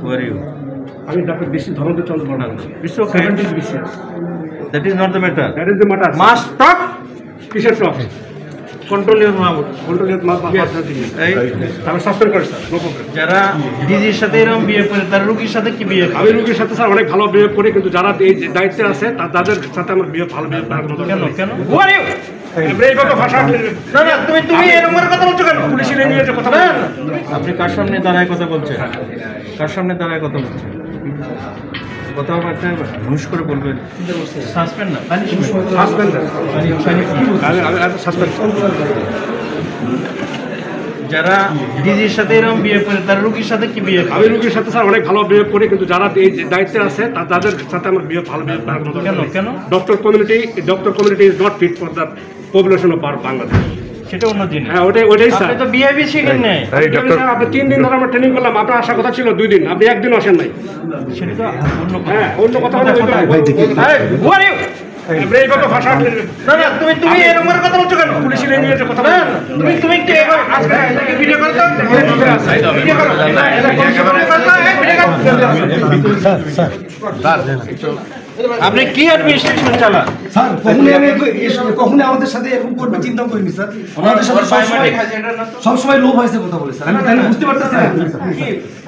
Who are you? আমি doctor Biswajit Dharmendra Chandra Barma. It's okay. 70 BCS. That is not the matter. That is the matter. Must talk. কিসের টক? Control your mouth. কন্ট্রোলিয়াত মাস বা Yes. এই এই আমি suspend করি sir, no problem. যারা ডিজির সাথে এরকম বিয়ে করে তার রোগীর সাথে কি বিয়ে আমি রোগীর সাথে স্যার অনেক ভালো বিহেভ করি, কিন্তু যারা এই দায়িত্বে আছে তাদের সাথে আমার বিয়ে ভালো বিহেভ করার মতো কেন নেই। কেন Who are you? এইভাবে ভাষা না না তুমি এরকম করে কথা বলছো কেন? পুলিশ নিয়ে যে কথা না, বলেন না। আপনি কার সামনে দাঁড়ায় কথা বলছেন? কার সামনে দাঁড়ায় কথা বলছেন? কথা একটা হুশ করে বলবেন। সাসপেন্ড না সাসপেন্ড আমি সাসপেন্ড। যারা ডিজির সাথে এরকম বিয়ে করে তার রোগীর সাথে কি বিয়ে আমি রোগীর সাথে স্যার অনেক ভালো বিহেভ করি, কিন্তু যারা এই দায়িত্বে আছে তাদের সাথে আমার বিয়ে ভালো বিহেভ করার মতো কেন নেই। কেন doctor community is not fit for the population of Bangladesh. সেটা অন্য জিনিস। হ্যাঁ ওটাই স্যার। আপনি তো বিহেভি শিখেন নাই। আপনি 3 দিন ধরে আমরা ট্রেনিং করলাম, আপনার আসার কথা ছিল 2 দিন, আপনি একদিন আসেন নাই। সেটা তো অন্য কথা। হ্যাঁ অন্য কথা বলে Who are you? এইভাবে ভাষা না না তুমি এরকম করে কথা বলছো কেন? পুলিশ নিয়ে যে কথা না, বলেন না, তুমি কি আজকে ভিডিও করতে ভিডিও করো আপনি কি অ্যাডমিনিস্ট্রেশন চালান? স্যার কখনোই আমাদের সাথে এরকম করবে চিন্তা করিনি স্যার। আমাদের সাথে সবসময় লোভ হয়েছে কথা বলে স্যার। আমি তাই না বুঝতে পারতেছি না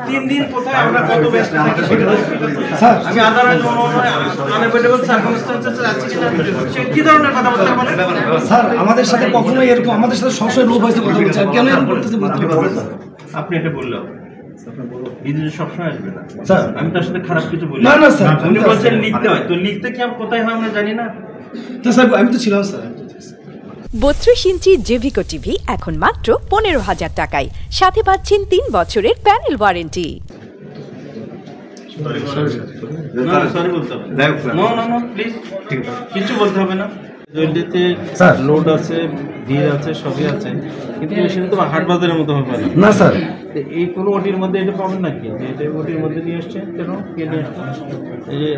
3 দিন কোথায় আমরা কত ব্যস্ত থাকি স্যার। আমি আদারওয়াইজ আনএভেলেবল সার্কামস্ট্যান্সেস আছে কিনা সে কি ধরনের কথা বলতে বলেন? স্যার আমাদের সাথে কখনোই এরকম আমাদের সাথে সবসময় লোভ হয়েছে কথা বলছে, আর কেন এরকম করতেছে বুঝতে পারতেছি না আপনি এটা বললেন বিদেশে সবসময় আসবে না স্যার। আমি তার সাথে খারাপ কিছু বলি না, না, স্যার। উনি বলছেন লিখতে হয়, তো লিখতে কি আর কোথায় হয় আমরা জানি না। তো স্যার আমি তো ছিলাম স্যার। 32 ইঞ্চি জেভিকো টিভি এখন মাত্র 15,000 টাকায়, সাথে পাচ্ছেন 3 বছরের প্যানেল ওয়ারেন্টি। সরি বলতে হবে না প্লিজ কিছু বলতে হবে না। জয়েন্টিতে স্যার। লোড আছে, ভিড় আছে, সবই আছে, কিন্তু সেটা তো হাট বাজারের মতো হবে না। না স্যার। তো এই কোনো ওটির মধ্যে এটা পাবেন নাকি যে এটা ওটির মধ্যে নিয়ে আসছে? কেন কে নিয়ে আসছে? এই যে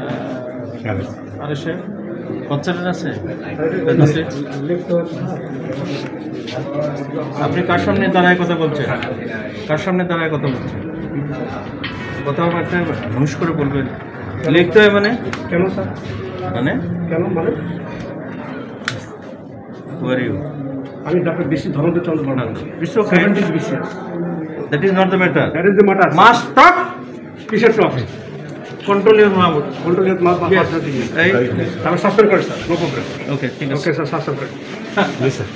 আরে সে বাচ্চাটার আছে। আপনি কার সামনে দাঁড়ায় কথা বলছেন? কার সামনে দাঁড়ায় কথা বলছেন? কথা একটা হুশ করে বলবেন। লিখতে হয় মানে কেন স্যার? মানে কেন মানে Who are you? আমি doctor Biswajit Dharmendra Chandra Barma. It's okay. 70 BCS. That is not the matter. That is the matter. Must talk. কিসের টক? Control your mouth. কন্ট্রোলিয়াত মাস বা Yes. এই আমি সাসপেন্ড করি স্যার, নো প্রবলেম। ওকে ঠিক আছে। ওকে স্যার, সাসপেন্ড করি। জি স্যার।